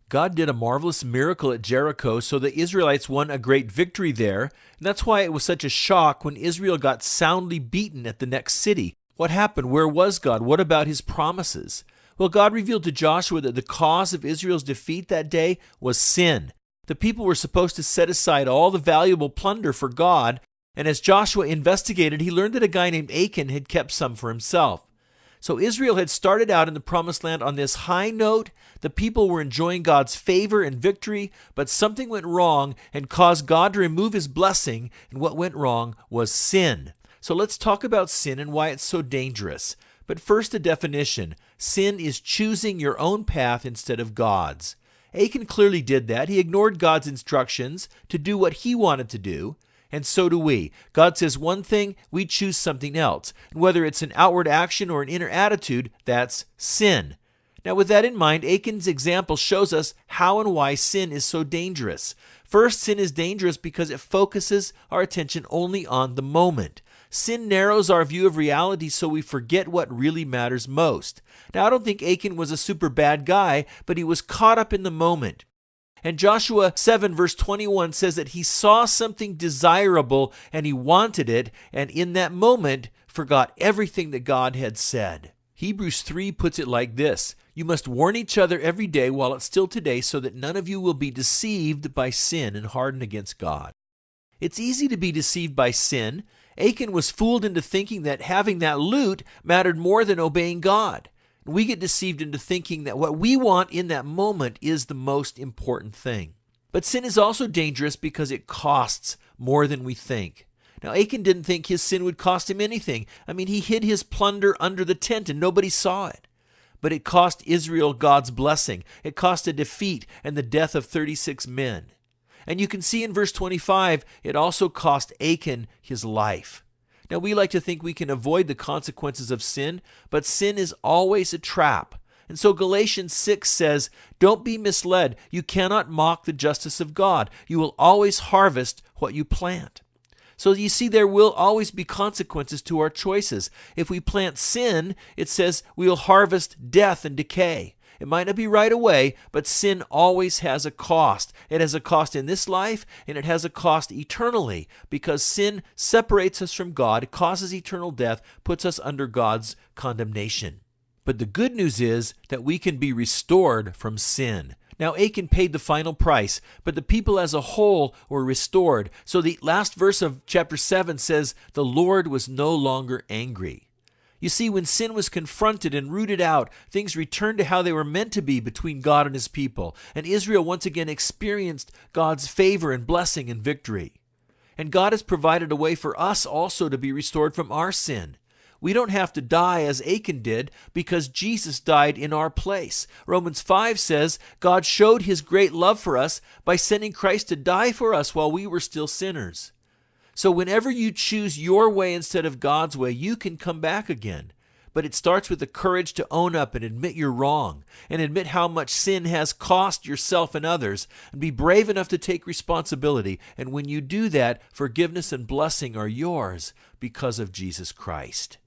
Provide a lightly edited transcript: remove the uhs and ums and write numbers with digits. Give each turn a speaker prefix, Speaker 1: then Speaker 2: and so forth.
Speaker 1: God did a marvelous miracle at Jericho, so the Israelites won a great victory there. And that's why it was such a shock when Israel got soundly beaten at the next city. What happened? Where was God? What about his promises? Well, God revealed to Joshua that the cause of Israel's defeat that day was sin. The people were supposed to set aside all the valuable plunder for God, and as Joshua investigated, he learned that a guy named Achan had kept some for himself. So Israel had started out in the promised land on this high note. The people were enjoying God's favor and victory, but something went wrong and caused God to remove his blessing, and what went wrong was sin. So let's talk about sin and why it's so dangerous. But first, a definition. Sin is choosing your own path instead of God's. Achan clearly did that. He ignored God's instructions to do what he wanted to do. And so do we. God says one thing, we choose something else. And whether it's an outward action or an inner attitude, that's sin. Now, with that in mind, Achan's example shows us how and why sin is so dangerous. First, sin is dangerous because it focuses our attention only on the moment. Sin narrows our view of reality so we forget what really matters most. Now, I don't think Achan was a super bad guy, but he was caught up in the moment. And Joshua 7 verse 21 says that he saw something desirable and he wanted it, and in that moment forgot everything that God had said. Hebrews 3 puts it like this: you must warn each other every day while it's still today, so that none of you will be deceived by sin and hardened against God. It's easy to be deceived by sin. Achan was fooled into thinking that having that loot mattered more than obeying God. We get deceived into thinking that what we want in that moment is the most important thing. But sin is also dangerous because it costs more than we think. Now, Achan didn't think his sin would cost him anything. I mean, he hid his plunder under the tent and nobody saw it. But it cost Israel God's blessing. It cost a defeat and the death of 36 men. And you can see in verse 25, it also cost Achan his life. Now, we like to think we can avoid the consequences of sin, but sin is always a trap. And so Galatians 6 says, don't be misled. You cannot mock the justice of God. You will always harvest what you plant. So you see, there will always be consequences to our choices. If we plant sin, it says we will harvest death and decay. It might not be right away, but sin always has a cost. It has a cost in this life, and it has a cost eternally, because sin separates us from God, it causes eternal death, puts us under God's condemnation. But the good news is that we can be restored from sin. Now, Achan paid the final price, but the people as a whole were restored. So the last verse of chapter 7 says, the Lord was no longer angry. You see, when sin was confronted and rooted out, things returned to how they were meant to be between God and his people, and Israel once again experienced God's favor and blessing and victory. And God has provided a way for us also to be restored from our sin. We don't have to die as Achan did because Jesus died in our place. Romans 5 says God showed his great love for us by sending Christ to die for us while we were still sinners. So whenever you choose your way instead of God's way, you can come back again. But it starts with the courage to own up and admit you're wrong, and admit how much sin has cost yourself and others, and be brave enough to take responsibility. And when you do that, forgiveness and blessing are yours because of Jesus Christ.